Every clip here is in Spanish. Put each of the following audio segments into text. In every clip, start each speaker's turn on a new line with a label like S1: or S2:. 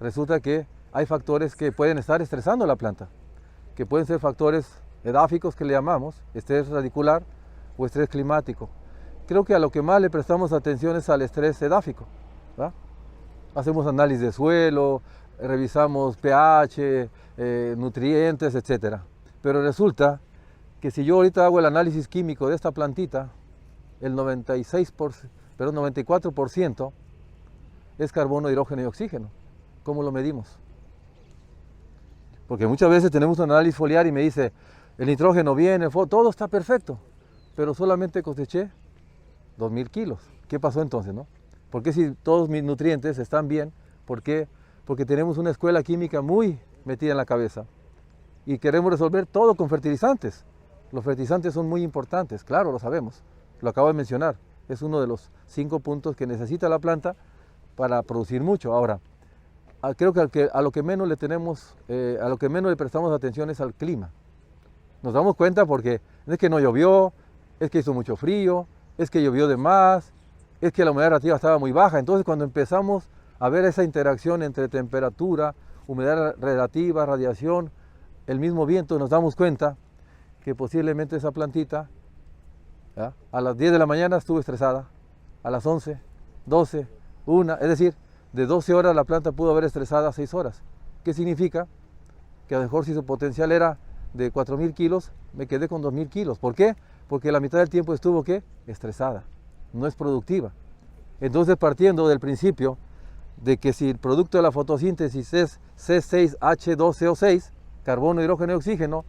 S1: resulta que hay factores que pueden estar estresando la planta, que pueden ser factores edáficos que le llamamos, estrés radicular o estrés climático. Creo que a lo que más le prestamos atención es al estrés edáfico, ¿verdad? Hacemos análisis de suelo, revisamos pH, nutrientes, etc. Pero resulta que si yo ahorita hago el análisis químico de esta plantita, el 94% es carbono, hidrógeno y oxígeno. ¿Cómo lo medimos? Porque muchas veces tenemos un análisis foliar y me dice, el nitrógeno bien, todo está perfecto, pero solamente coseché 2000 kilos. ¿Qué pasó entonces, no? ¿Por qué si todos mis nutrientes están bien? ¿Por qué? Porque tenemos una escuela química muy metida en la cabeza y queremos resolver todo con fertilizantes. Los fertilizantes son muy importantes, claro, lo sabemos, lo acabo de mencionar. Es uno de los 5 puntos que necesita la planta para producir mucho. Ahora, creo que a lo que menos le prestamos atención es al clima. Nos damos cuenta porque es que no llovió, es que hizo mucho frío, es que llovió de más, es que la humedad relativa estaba muy baja. Entonces, cuando empezamos a ver esa interacción entre temperatura, humedad relativa, radiación, el mismo viento, nos damos cuenta que posiblemente esa plantita, ¿ya?, a las 10 de la mañana estuvo estresada, a las 11, 12, 1, es decir, de 12 horas la planta pudo haber estresada 6 horas. ¿Qué significa? Que a lo mejor si su potencial era de 4000 kilos, me quedé con 2000 kilos. ¿Por qué? Porque la mitad del tiempo estuvo, ¿qué?, estresada, no es productiva. Entonces, partiendo del principio de que si el producto de la fotosíntesis es C6H12O6, carbono, hidrógeno y oxígeno,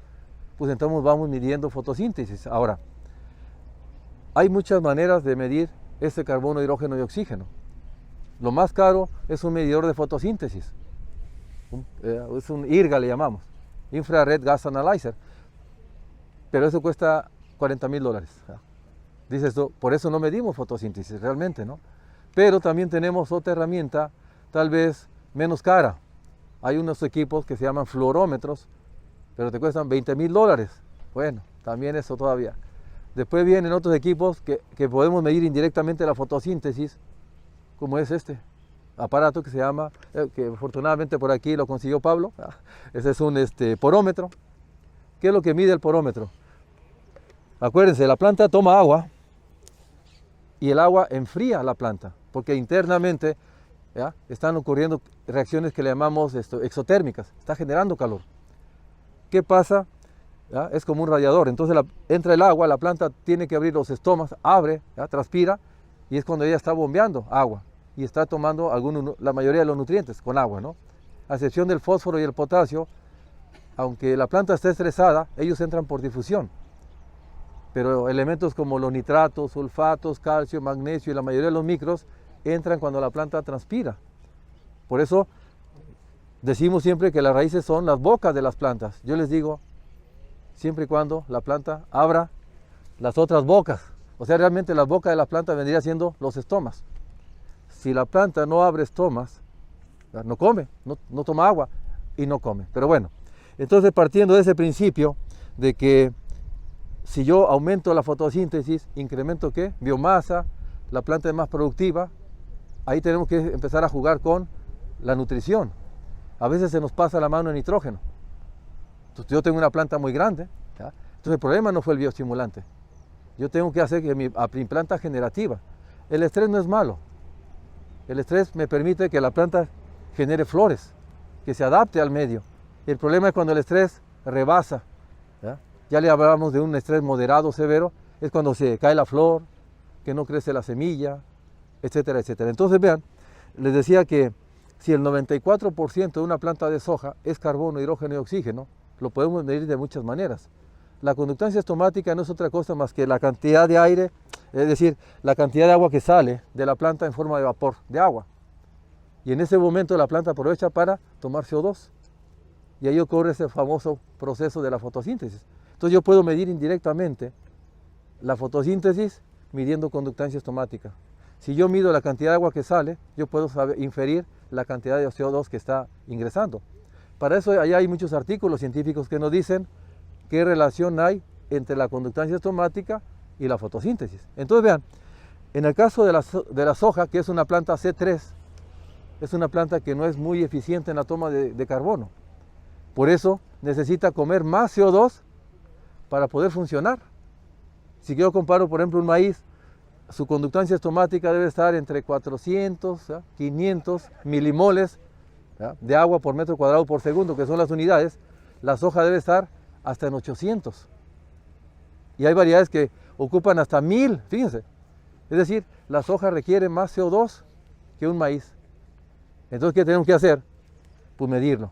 S1: pues entonces vamos midiendo fotosíntesis. Ahora, hay muchas maneras de medir ese carbono, hidrógeno y oxígeno. Lo más caro es un medidor de fotosíntesis, es un IRGA le llamamos, Infrared Gas Analyzer, pero eso cuesta $40,000. Dices tú, por eso no medimos fotosíntesis realmente, ¿no? Pero también tenemos otra herramienta, tal vez menos cara. Hay unos equipos que se llaman fluorómetros, pero te cuestan $20,000. Bueno, también eso todavía. Después vienen otros equipos que podemos medir indirectamente la fotosíntesis, como es este aparato que se llama, que afortunadamente por aquí lo consiguió Pablo. Ese es un porómetro. ¿Qué es lo que mide el porómetro? Acuérdense, la planta toma agua y el agua enfría la planta, porque internamente, ¿ya?, están ocurriendo reacciones que le llamamos exotérmicas, está generando calor. ¿Qué pasa? ¿Ya? Es como un radiador, entonces entra el agua, la planta tiene que abrir los estomas, abre, ¿ya?, transpira, y es cuando ella está bombeando agua y está tomando la mayoría de los nutrientes con agua, ¿no? A excepción del fósforo y el potasio, aunque la planta esté estresada, ellos entran por difusión. Pero elementos como los nitratos, sulfatos, calcio, magnesio y la mayoría de los micros entran cuando la planta transpira. Por eso decimos siempre que las raíces son las bocas de las plantas. Yo les digo, siempre y cuando la planta abra las otras bocas. O sea, realmente la boca de la planta vendría siendo los estomas. Si la planta no abre estomas, no come, no toma agua y no come. Pero bueno, entonces partiendo de ese principio de que si yo aumento la fotosíntesis, incremento ¿qué? Biomasa, la planta es más productiva, ahí tenemos que empezar a jugar con la nutrición. A veces se nos pasa la mano en nitrógeno. Entonces, yo tengo una planta muy grande, ¿ya? Entonces el problema no fue el bioestimulante. Yo tengo que hacer que mi planta generativa. El estrés no es malo. El estrés me permite que la planta genere flores, que se adapte al medio. El problema es cuando el estrés rebasa. Ya le hablamos de un estrés moderado, severo, es cuando se cae la flor, que no crece la semilla, etcétera, etcétera. Entonces vean, les decía que si el 94% de una planta de soja es carbono, hidrógeno y oxígeno, lo podemos medir de muchas maneras. La conductancia estomática no es otra cosa más que la cantidad de aire, es decir, la cantidad de agua que sale de la planta en forma de vapor de agua. Y en ese momento la planta aprovecha para tomar CO2. Y ahí ocurre ese famoso proceso de la fotosíntesis. Entonces yo puedo medir indirectamente la fotosíntesis midiendo conductancia estomática. Si yo mido la cantidad de agua que sale, yo puedo inferir la cantidad de CO2 que está ingresando. Para eso allá hay muchos artículos científicos que nos dicen qué relación hay entre la conductancia estomática y la fotosíntesis. Entonces vean, en el caso de la soja, que es una planta C3, es una planta que no es muy eficiente en la toma de carbono. Por eso necesita comer más CO2 para poder funcionar. Si yo comparo, por ejemplo, un maíz, su conductancia estomática debe estar entre 400, 500 milimoles de agua por metro cuadrado por segundo, que son las unidades. La soja debe estar hasta en 800. Y hay variedades que ocupan hasta 1000, fíjense. Es decir, la soja requiere más CO2 que un maíz. Entonces, ¿qué tenemos que hacer? Pues medirlo.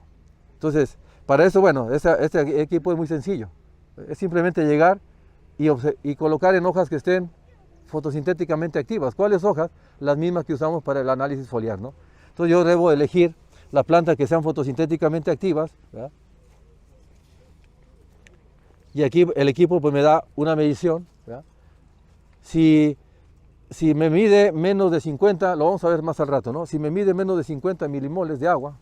S1: Entonces, para eso, bueno, este equipo es muy sencillo. Es simplemente llegar y colocar en hojas que estén fotosintéticamente activas. ¿Cuáles hojas? Las mismas que usamos para el análisis foliar, ¿no? Entonces yo debo elegir las plantas que sean fotosintéticamente activas, ¿verdad? Y aquí el equipo pues me da una medición, ¿verdad? Si me mide menos de 50, lo vamos a ver más al rato, ¿no? Si me mide menos de 50 milimoles de agua,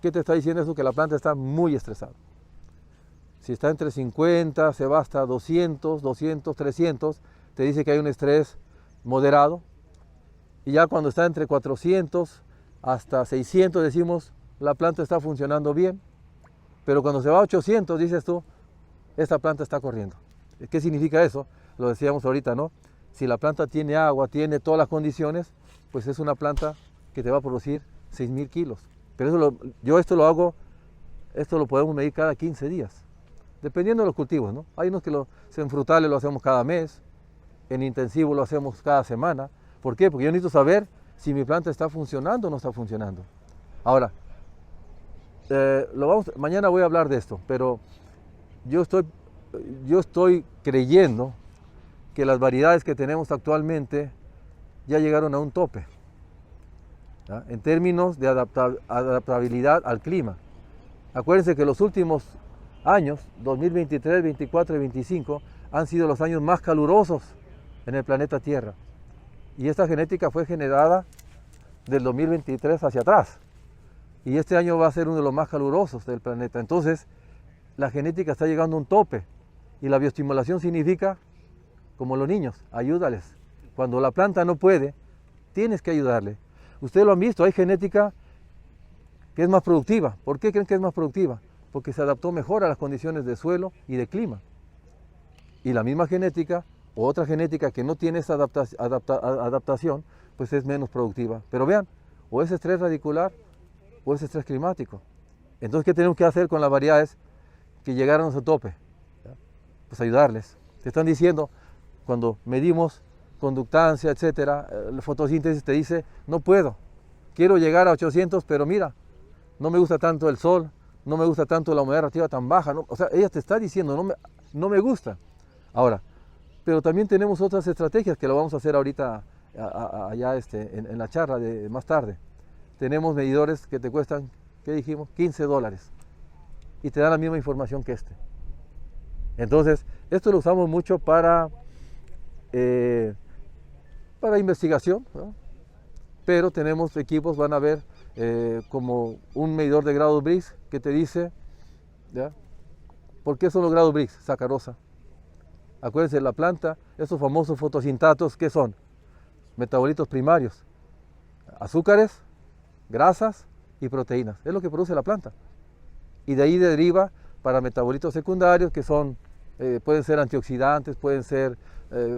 S1: ¿qué te está diciendo eso? Que la planta está muy estresada. Si está entre 50, se va hasta 200, 300, te dice que hay un estrés moderado. Y ya cuando está entre 400 hasta 600, decimos, la planta está funcionando bien. Pero cuando se va a 800, dices tú, esta planta está corriendo. ¿Qué significa eso? Lo decíamos ahorita, ¿no? Si la planta tiene agua, tiene todas las condiciones, pues es una planta que te va a producir 6.000 kilos. Pero eso yo esto lo hago, esto lo podemos medir cada 15 días, dependiendo de los cultivos, ¿no? Hay unos que en frutales lo hacemos cada mes, en intensivo lo hacemos cada semana. ¿Por qué? Porque yo necesito saber si mi planta está funcionando o no está funcionando. Ahora, mañana voy a hablar de esto, pero yo estoy creyendo que las variedades que tenemos actualmente ya llegaron a un tope, ¿ya? En términos de adaptabilidad al clima. Acuérdense que los últimos años, 2023, 24 y 25, han sido los años más calurosos en el planeta Tierra. Y esta genética fue generada del 2023 hacia atrás. Y este año va a ser uno de los más calurosos del planeta. Entonces, la genética está llegando a un tope. Y la bioestimulación significa, como los niños, ayúdales. Cuando la planta no puede, tienes que ayudarle. Ustedes lo han visto, hay genética que es más productiva. ¿Por qué creen que es más productiva? Porque se adaptó mejor a las condiciones de suelo y de clima. Y la misma genética, o otra genética que no tiene esa adaptación, pues es menos productiva. Pero vean, o es estrés radicular o es estrés climático. Entonces, ¿qué tenemos que hacer con las variedades que llegaron a su tope? ¿Ya? Pues ayudarles. Te están diciendo, cuando medimos conductancia, etcétera, la fotosíntesis te dice, no puedo, quiero llegar a 800, pero mira, no me gusta tanto el sol, no me gusta tanto la humedad relativa tan baja, ¿no? O sea, ella te está diciendo, no me gusta. Ahora, pero también tenemos otras estrategias que lo vamos a hacer ahorita allá en la charla de más tarde. Tenemos medidores que te cuestan, ¿qué dijimos? $15 y te dan la misma información que este. Entonces, esto lo usamos mucho para investigación, ¿no? Pero tenemos equipos, van a ver, como un medidor de grados Brix que te dice, ¿ya? ¿Por qué son los grados Brix? Sacarosa. Acuérdense, la planta, esos famosos fotosintatos, ¿qué son? Metabolitos primarios, azúcares, grasas y proteínas. Es lo que produce la planta. Y de ahí deriva para metabolitos secundarios, que son, pueden ser antioxidantes, pueden ser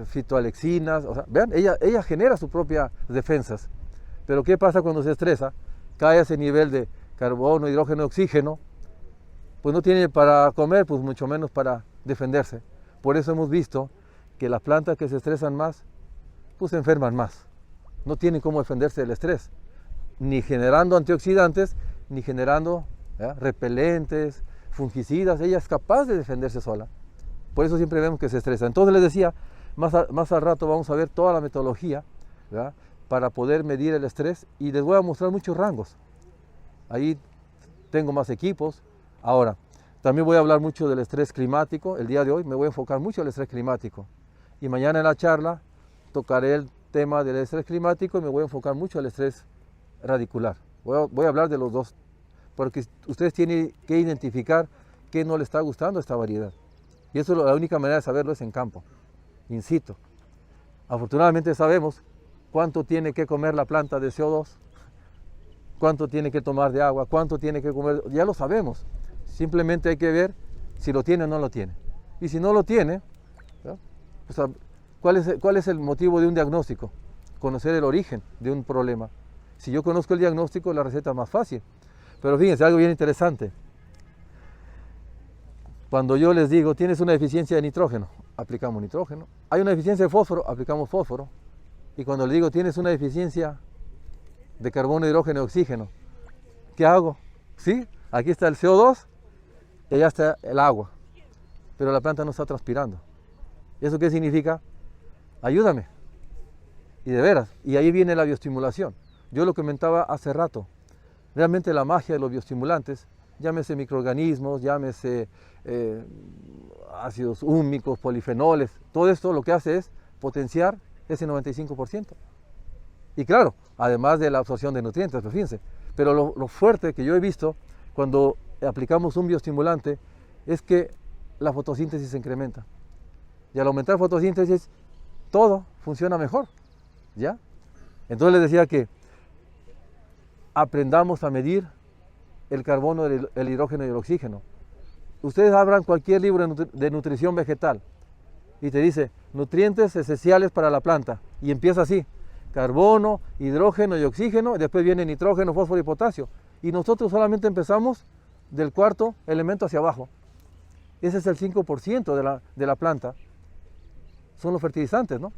S1: fitoalexinas. O sea, vean, ella genera sus propias defensas. Pero ¿qué pasa cuando se estresa? Cae a ese nivel de carbono, hidrógeno, oxígeno, pues no tiene para comer, pues mucho menos para defenderse. Por eso hemos visto que las plantas que se estresan más, pues se enferman más. No tienen cómo defenderse del estrés, ni generando antioxidantes, ni generando repelentes, fungicidas. Ella es capaz de defenderse sola. Por eso siempre vemos que se estresa. Entonces les decía, más al rato vamos a ver toda la metodología, ¿verdad?, para poder medir el estrés, y les voy a mostrar muchos rangos. Ahí tengo más equipos. Ahora, también voy a hablar mucho del estrés climático. El día de hoy me voy a enfocar mucho en el estrés climático. Y mañana en la charla tocaré el tema del estrés climático y me voy a enfocar mucho en el estrés radicular. Voy a hablar de los dos, porque ustedes tienen que identificar qué no le está gustando a esta variedad. Y eso, la única manera de saberlo es en campo, in situ. Afortunadamente sabemos cuánto tiene que comer la planta de CO2. cuánto tiene que tomar de agua, cuánto tiene que comer, ya lo sabemos. Simplemente hay que ver si lo tiene o no lo tiene. Y si no lo tiene, ¿ya? O sea, ¿cuál es el motivo de un diagnóstico? Conocer el origen de un problema. Si yo conozco el diagnóstico, la receta es más fácil. Pero fíjense, algo bien interesante. Cuando yo les digo, tienes una deficiencia de nitrógeno, aplicamos nitrógeno. Hay una deficiencia de fósforo, aplicamos fósforo. Y cuando le digo, tienes una deficiencia de carbono, hidrógeno y oxígeno, ¿qué hago? ¿Sí? Aquí está el CO2 y allá está el agua. Pero la planta no está transpirando. ¿Eso qué significa? Ayúdame. Y de veras, y ahí viene la bioestimulación. Yo lo comentaba hace rato. Realmente la magia de los bioestimulantes, llámese microorganismos, llámese ácidos húmicos, polifenoles, todo esto lo que hace es potenciar ese 95%. Y claro, además de la absorción de nutrientes, pues fíjense, pero lo fuerte que yo he visto cuando aplicamos un bioestimulante es que la fotosíntesis se incrementa. Y al aumentar fotosíntesis, todo funciona mejor, ¿ya? Entonces les decía que aprendamos a medir el carbono, el hidrógeno y el oxígeno. Ustedes abran cualquier libro de nutrición vegetal y te dice nutrientes esenciales para la planta y empieza así, carbono, hidrógeno y oxígeno, y después viene nitrógeno, fósforo y potasio. Y nosotros solamente empezamos del cuarto elemento hacia abajo. Ese es el 5% de la planta. Son los fertilizantes, ¿no?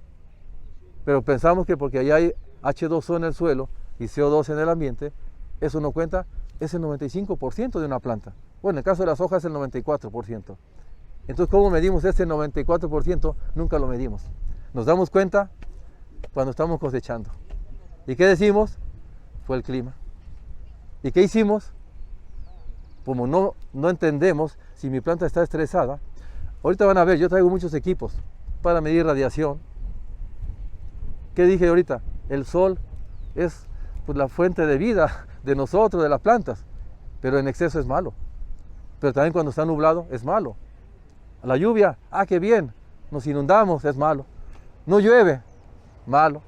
S1: Pero pensamos que porque allá hay H2O en el suelo y CO2 en el ambiente, eso no cuenta, es el 95% de una planta. Bueno, en el caso de las hojas es el 94%. Entonces, ¿cómo medimos ese 94%? Nunca lo medimos. Nos damos cuenta cuando estamos cosechando. ¿Y qué decimos? Fue el clima. ¿Y qué hicimos? Como no entendemos si mi planta está estresada, ahorita van a ver, yo traigo muchos equipos para medir radiación. ¿Qué dije ahorita? El sol es pues, la fuente de vida de nosotros, de las plantas, pero en exceso es malo. Pero también cuando está nublado es malo. La lluvia, qué bien, nos inundamos, es malo. No llueve, malo.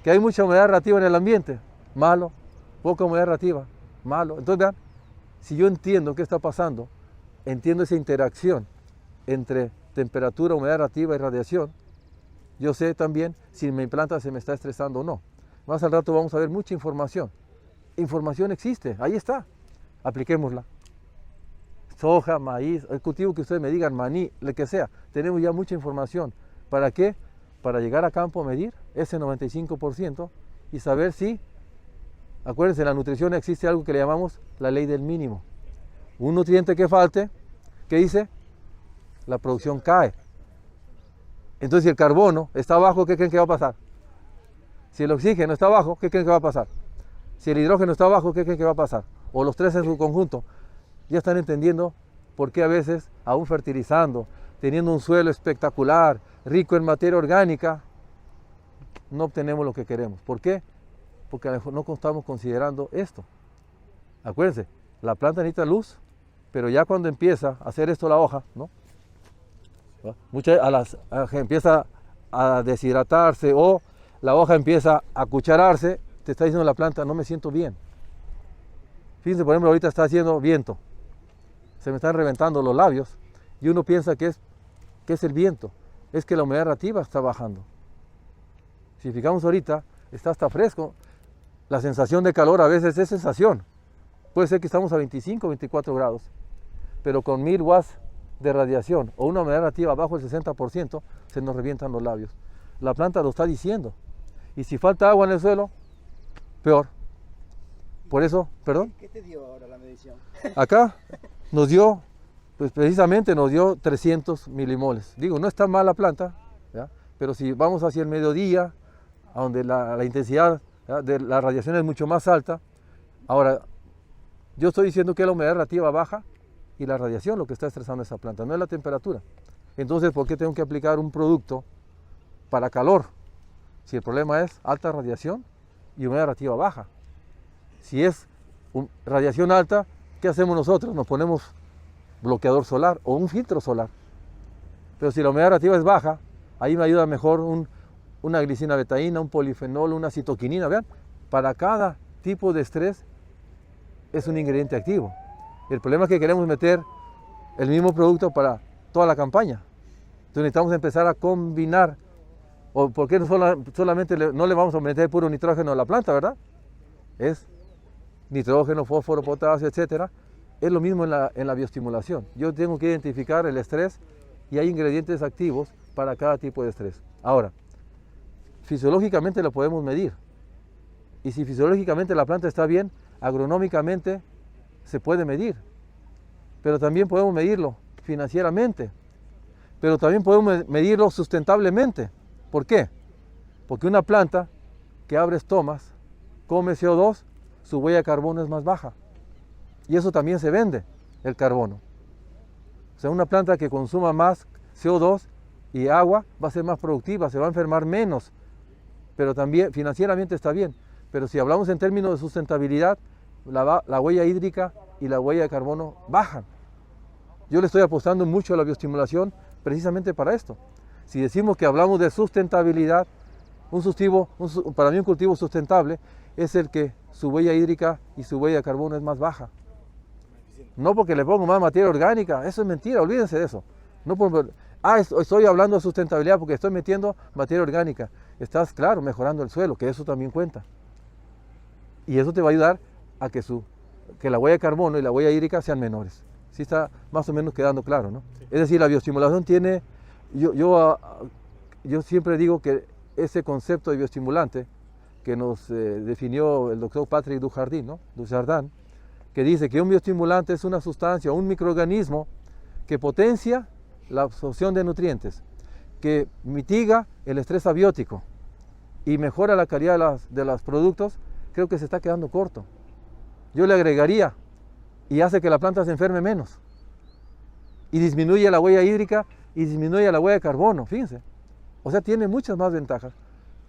S1: Que hay mucha humedad relativa en el ambiente, malo. Poca humedad relativa, malo. Entonces vean, si yo entiendo qué está pasando, entiendo esa interacción entre temperatura, humedad relativa y radiación, yo sé también si mi planta se me está estresando o no. Más al rato vamos a ver mucha información. Información existe, ahí está, apliquémosla. Soja, maíz, el cultivo que ustedes me digan, maní, lo que sea, tenemos ya mucha información. ¿Para qué? Para llegar a campo a medir ese 95% y saber si, acuérdense, en la nutrición existe algo que le llamamos la ley del mínimo. Un nutriente que falte, ¿qué dice? La producción cae. Entonces, si el carbono está bajo, ¿qué creen que va a pasar? Si el oxígeno está bajo, ¿qué creen que va a pasar? Si el hidrógeno está bajo, ¿qué creen que va a pasar? O los tres en su conjunto. Ya están entendiendo por qué a veces, aún fertilizando, teniendo un suelo espectacular, rico en materia orgánica, no obtenemos lo que queremos. ¿Por qué? Porque a lo mejor no estamos considerando esto. Acuérdense, la planta necesita luz, pero ya cuando empieza a hacer esto la hoja, ¿no? Empieza a deshidratarse o la hoja empieza a cuchararse, te está diciendo la planta, no me siento bien. Fíjense, por ejemplo, ahorita está haciendo viento, se me están reventando los labios y uno piensa que es el viento, es que la humedad relativa está bajando. Si fijamos ahorita, está hasta fresco, la sensación de calor a veces es sensación, puede ser que estamos a 25, 24 grados, pero con 1000 watts de radiación o una humedad relativa bajo el 60%, se nos revientan los labios. La planta lo está diciendo. Y si falta agua en el suelo, peor. Por eso, perdón.
S2: ¿Qué te dio ahora la medición?
S1: Acá nos dio, pues precisamente nos dio 300 milimoles. Digo, no está mal la planta, ¿ya? Pero si vamos hacia el mediodía, a donde la intensidad, ¿ya?, de la radiación es mucho más alta. Ahora, yo estoy diciendo que la humedad relativa baja y la radiación lo que está estresando esa planta, no es la temperatura. Entonces, ¿por qué tengo que aplicar un producto para calor? Si el problema es alta radiación y humedad relativa baja. Si es radiación alta, ¿qué hacemos nosotros? Nos ponemos bloqueador solar o un filtro solar. Pero si la humedad relativa es baja, ahí me ayuda mejor una glicina betaína, un polifenol, una citoquinina. Vean, para cada tipo de estrés es un ingrediente activo. El problema es que queremos meter el mismo producto para toda la campaña. Entonces necesitamos empezar a combinar. ¿O por qué solamente no le vamos a meter puro nitrógeno a la planta, verdad? Es nitrógeno, fósforo, potasio, etcétera. Es lo mismo en la bioestimulación. Yo tengo que identificar el estrés y hay ingredientes activos para cada tipo de estrés. Ahora, fisiológicamente lo podemos medir. Y si fisiológicamente la planta está bien, agronómicamente se puede medir. Pero también podemos medirlo financieramente. Pero también podemos medirlo sustentablemente. ¿Por qué? Porque una planta que abre estomas, come CO2, su huella de carbono es más baja. Y eso también se vende, el carbono. O sea, una planta que consuma más CO2 y agua va a ser más productiva, se va a enfermar menos. Pero también financieramente está bien. Pero si hablamos en términos de sustentabilidad, la huella hídrica y la huella de carbono bajan. Yo le estoy apostando mucho a la bioestimulación precisamente para esto. Si decimos que hablamos de sustentabilidad, para mí un cultivo sustentable es el que su huella hídrica y su huella de carbono es más baja. No porque le pongo más materia orgánica, eso es mentira, olvídense de eso. No estoy hablando de sustentabilidad porque estoy metiendo materia orgánica. Estás, claro, mejorando el suelo, que eso también cuenta. Y eso te va a ayudar a que la huella de carbono y la huella hídrica sean menores. Sí está más o menos quedando claro, ¿no? Sí. Es decir, la bioestimulación tiene... Yo siempre digo que ese concepto de bioestimulante que nos definió el doctor Patrick Dujardin, ¿no? Dujardin, que dice que un bioestimulante es una sustancia, un microorganismo que potencia la absorción de nutrientes, que mitiga el estrés abiótico y mejora la calidad de los productos. Creo que se está quedando corto. Yo le agregaría y hace que la planta se enferme menos y disminuye la huella hídrica y disminuye la huella de carbono, fíjense. O sea, tiene muchas más ventajas.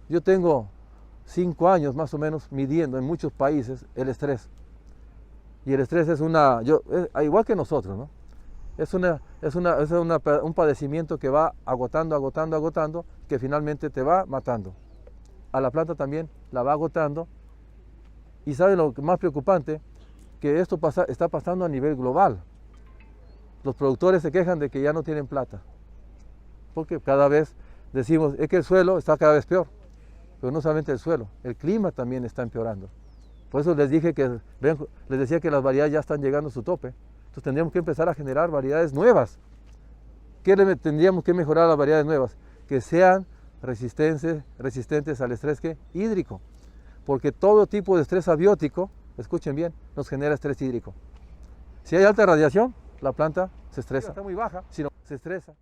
S1: Yo tengo 5 años más o menos midiendo en muchos países el estrés. Y el estrés es igual que nosotros, ¿no? Es un padecimiento que va agotando, que finalmente te va matando. A la planta también la va agotando. Y ¿saben lo más preocupante? Que esto está pasando a nivel global. Los productores se quejan de que ya no tienen plata. Porque cada vez decimos, es que el suelo está cada vez peor. Pero no solamente el suelo, el clima también está empeorando. Por eso les decía que las variedades ya están llegando a su tope. Entonces tendríamos que empezar a generar variedades nuevas. ¿Qué tendríamos que mejorar las variedades nuevas? Que sean resistentes al estrés hídrico. Porque todo tipo de estrés abiótico, escuchen bien, nos genera estrés hídrico. Si hay alta radiación, la planta se estresa. Está muy baja, se estresa.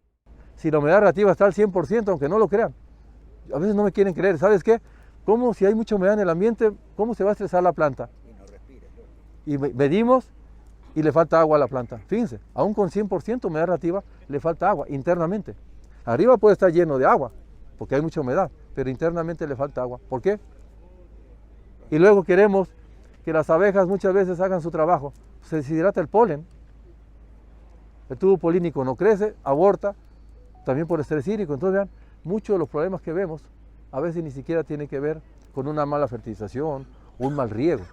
S1: Si la humedad relativa está al 100%, aunque no lo crean, a veces no me quieren creer. ¿Sabes qué? ¿Cómo si hay mucha humedad en el ambiente, cómo se va a estresar la planta? Y no respira. Y medimos y le falta agua a la planta. Fíjense, aún con 100% humedad relativa, le falta agua internamente. Arriba puede estar lleno de agua, porque hay mucha humedad, pero internamente le falta agua. ¿Por qué? Y luego queremos que las abejas muchas veces hagan su trabajo. Se deshidrata el polen. El tubo polínico no crece, aborta, también por estrés hídrico. Entonces vean, muchos de los problemas que vemos a veces ni siquiera tienen que ver con una mala fertilización, un mal riego.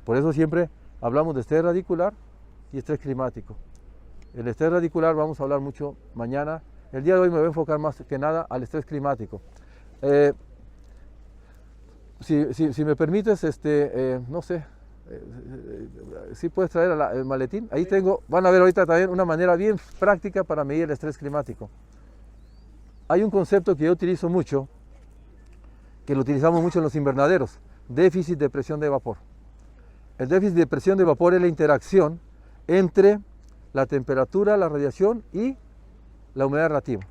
S1: Por eso siempre hablamos de estrés radicular y estrés climático. El estrés radicular vamos a hablar mucho mañana. El día de hoy me voy a enfocar más que nada al estrés climático. Si me permites, no sé, si puedes traer el maletín. Ahí van a ver ahorita también una manera bien práctica para medir el estrés climático. Hay un concepto que yo utilizo mucho, que lo utilizamos mucho en los invernaderos, déficit de presión de vapor. El déficit de presión de vapor es la interacción entre la temperatura, la radiación y la humedad relativa.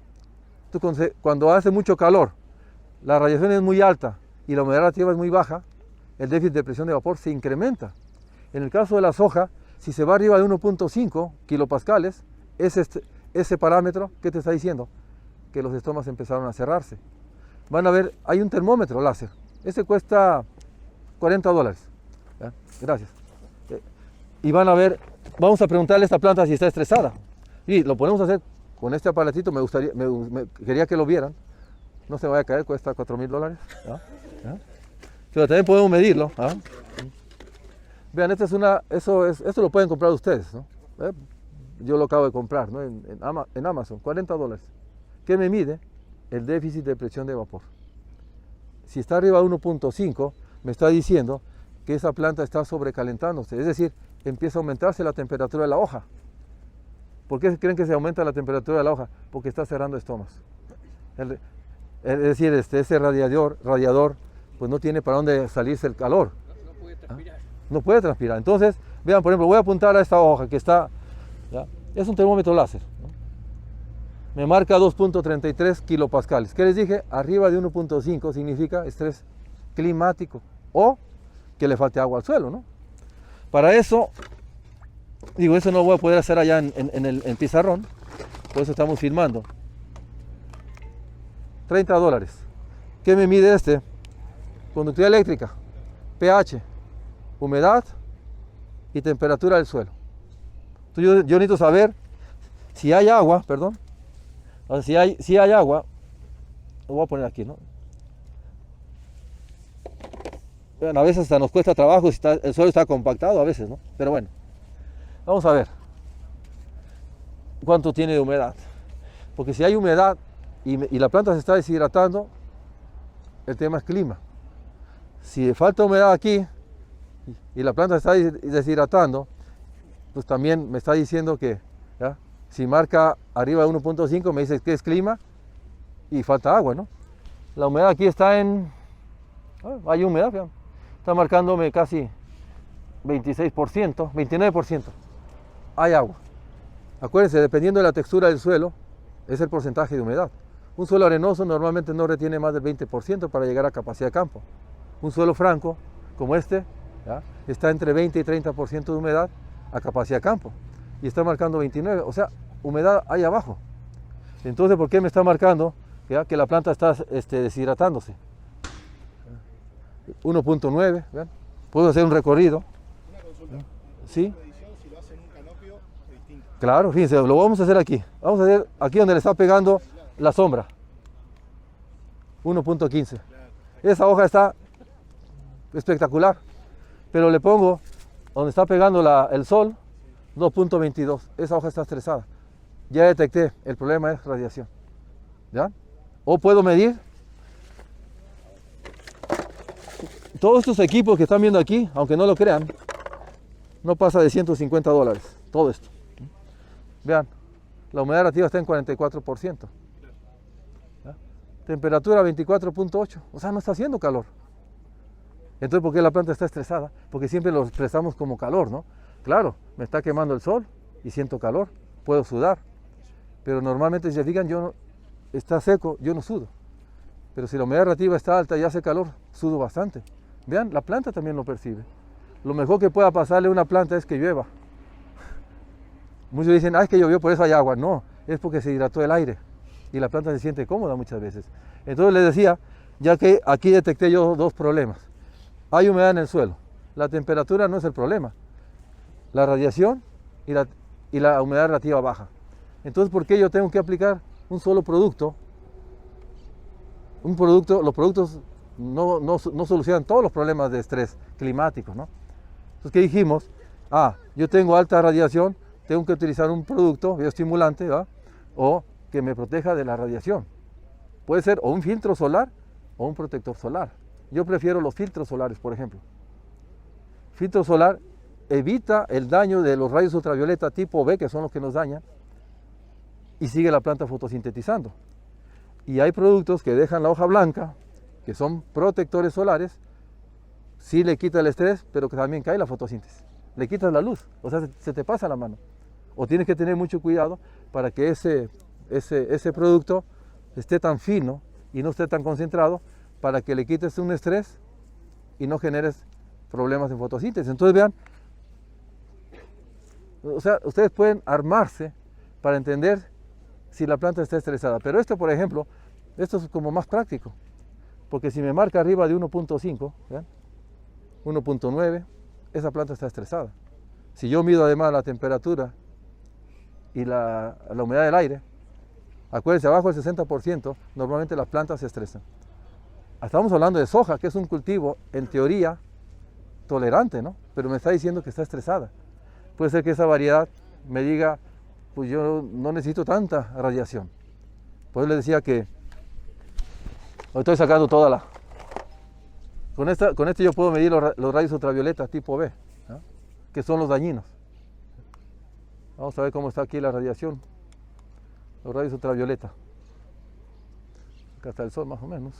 S1: Entonces, cuando hace mucho calor, la radiación es muy alta y la humedad relativa es muy baja, el déficit de presión de vapor se incrementa. En el caso de la soja, si se va arriba de 1.5 kilopascales, ese parámetro, ¿qué te está diciendo? Que los estomas empezaron a cerrarse. Van a ver, hay un termómetro láser. Este cuesta $40. ¿Ya? Gracias. Y van a ver, vamos a preguntarle a esta planta si está estresada. Y lo podemos hacer con este aparatito, quería que lo vieran. No se vaya a caer, cuesta $4,000. ¿Ya? ¿Ya? Pero también podemos medirlo. ¿Ah? Vean, esto lo pueden comprar ustedes, ¿no? Yo lo acabo de comprar, ¿no? En Amazon, $40. ¿Qué me mide? El déficit de presión de vapor. Si está arriba de 1.5, me está diciendo que esa planta está sobrecalentándose, es decir, empieza a aumentarse la temperatura de la hoja. ¿Por qué creen que se aumenta la temperatura de la hoja? Porque está cerrando estomas. Es decir, ese radiador, pues no tiene para dónde salirse el calor.
S2: No puede transpirar.
S1: No puede transpirar. Entonces, vean, por ejemplo, voy a apuntar a esta hoja que está, ¿ya? Es un termómetro láser, ¿no? Me marca 2.33 kilopascales. ¿Qué les dije? Arriba de 1.5 significa estrés climático o que le falte agua al suelo, ¿no? Para eso, digo, eso no lo voy a poder hacer allá en pizarrón, por eso estamos filmando. $30. ¿Qué me mide este? Conductividad eléctrica, pH, humedad y temperatura del suelo. Entonces yo necesito saber si hay agua, perdón. O sea, si hay agua, lo voy a poner aquí, ¿no? Bueno, a veces hasta nos cuesta trabajo si el suelo está compactado, a veces, ¿no? Pero bueno, vamos a ver cuánto tiene de humedad. Porque si hay humedad y la planta se está deshidratando, el tema es clima. Si falta humedad aquí y la planta se está deshidratando, pues también me está diciendo que, ¿ya? Si marca arriba de 1.5 me dice que es clima y falta agua, ¿no? La humedad aquí está en... hay humedad, fíjate. Está marcándome casi 26%, 29%. Hay agua. Acuérdense, dependiendo de la textura del suelo, es el porcentaje de humedad. Un suelo arenoso normalmente no retiene más del 20% para llegar a capacidad de campo. Un suelo franco, como este, ¿ya? Está entre 20 y 30% de humedad a capacidad de campo. Y está marcando 29, o sea, humedad ahí abajo. Entonces, ¿por qué me está marcando, ¿ya?, que la planta está deshidratándose? 1.9, ¿vean? Puedo hacer un recorrido.
S3: Una consulta.
S1: ¿Sí?
S3: Medición, si lo hace en un canopio, es distinto.
S1: Claro, fíjense, lo vamos a hacer aquí. Vamos a hacer aquí donde le está pegando la sombra. 1.15. Esa hoja está espectacular. Pero le pongo donde está pegando el sol, 2.22. Esa hoja está estresada. Ya detecté, el problema es radiación. ¿Ya? O puedo medir. Todos estos equipos que están viendo aquí, aunque no lo crean, no pasa de $150. Todo esto. Vean, la humedad relativa está en 44%. ¿Ya? Temperatura 24.8. O sea, no está haciendo calor. Entonces, ¿por qué la planta está estresada? Porque siempre lo expresamos como calor, ¿no? Claro, me está quemando el sol y siento calor, puedo sudar. Pero normalmente, si se fijan, está seco, yo no sudo. Pero si la humedad relativa está alta y hace calor, sudo bastante. Vean, la planta también lo percibe. Lo mejor que pueda pasarle a una planta es que llueva. Muchos dicen, es que llovió, por eso hay agua. No, es porque se hidrató el aire y la planta se siente cómoda muchas veces. Entonces les decía, ya que aquí detecté yo dos problemas. Hay humedad en el suelo. La temperatura no es el problema. La radiación y la humedad relativa baja. Entonces, ¿por qué yo tengo que aplicar un solo producto? Los productos no solucionan todos los problemas de estrés climático, ¿no? Entonces, ¿qué dijimos? Yo tengo alta radiación, tengo que utilizar un producto bioestimulante, ¿va?, o que me proteja de la radiación. Puede ser o un filtro solar o un protector solar. Yo prefiero los filtros solares, por ejemplo. Filtro solar evita el daño de los rayos ultravioleta tipo B, que son los que nos dañan, y sigue la planta fotosintetizando. Y hay productos que dejan la hoja blanca, que son protectores solares, sí le quita el estrés, pero que también cae la fotosíntesis. Le quitas la luz, o sea, se te pasa la mano. O tienes que tener mucho cuidado para que ese producto esté tan fino y no esté tan concentrado, para que le quites un estrés y no generes problemas en fotosíntesis. Entonces vean, o sea, ustedes pueden armarse para entender si la planta está estresada. Pero esto, por ejemplo, esto es como más práctico. Porque si me marca arriba de 1.5, 1.9, esa planta está estresada. Si yo mido además la temperatura y la humedad del aire, acuérdense, abajo del 60%, normalmente las plantas se estresan. Estamos hablando de soja, que es un cultivo, en teoría, tolerante, ¿no? Pero me está diciendo que está estresada. Puede ser que esa variedad me diga, pues yo no necesito tanta radiación. Por eso le decía que hoy estoy sacando toda la... Con este yo puedo medir los rayos ultravioleta tipo B, ¿no? Que son los dañinos. Vamos a ver cómo está aquí la radiación. Los rayos ultravioleta. Acá está el sol más o menos.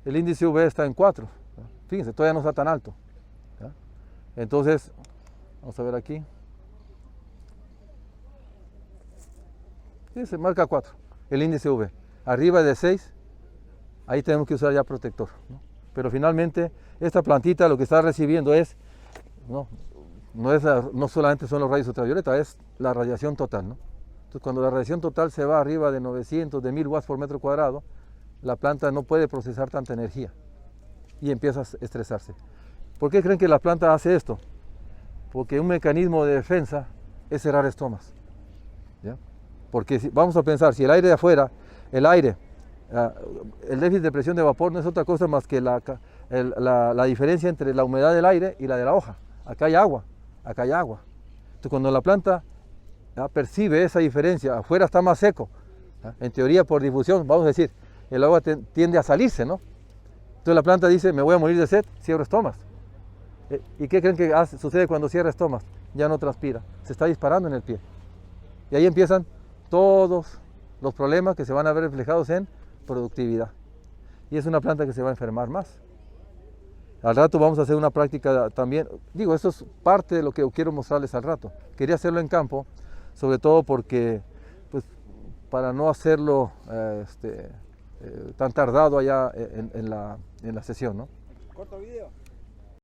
S1: El índice UV está en 4. ¿No? Fíjense, todavía no está tan alto. ¿Ya? Entonces, vamos a ver aquí. Fíjense, marca 4. El índice UV. Arriba de 6, ahí tenemos que usar ya protector, ¿no? Pero finalmente, esta plantita lo que está recibiendo es, no solamente son los rayos ultravioleta, es la radiación total, ¿no? Entonces, cuando la radiación total se va arriba de 900, de 1000 watts por metro cuadrado, la planta no puede procesar tanta energía y empieza a estresarse. ¿Por qué creen que la planta hace esto? Porque un mecanismo de defensa es cerrar estomas, ¿ya? Porque vamos a pensar, si el aire de afuera, el déficit de presión de vapor no es otra cosa más que la diferencia entre la humedad del aire y la de la hoja. Acá hay agua, acá hay agua. Entonces, cuando la planta percibe esa diferencia, afuera está más seco, en teoría por difusión, vamos a decir, el agua tiende a salirse, ¿no? Entonces la planta dice, me voy a morir de sed, cierro estomas. ¿Y qué creen que sucede cuando cierra estomas? Ya no transpira, se está disparando en el pie. Y ahí empiezan todos los problemas que se van a ver reflejados en productividad. Y es una planta que se va a enfermar más. Al rato vamos a hacer una práctica también. Digo, esto es parte de lo que quiero mostrarles al rato. Quería hacerlo en campo, sobre todo porque, pues, para no hacerlo tan tardado allá en la sesión, ¿no?
S3: Corto video.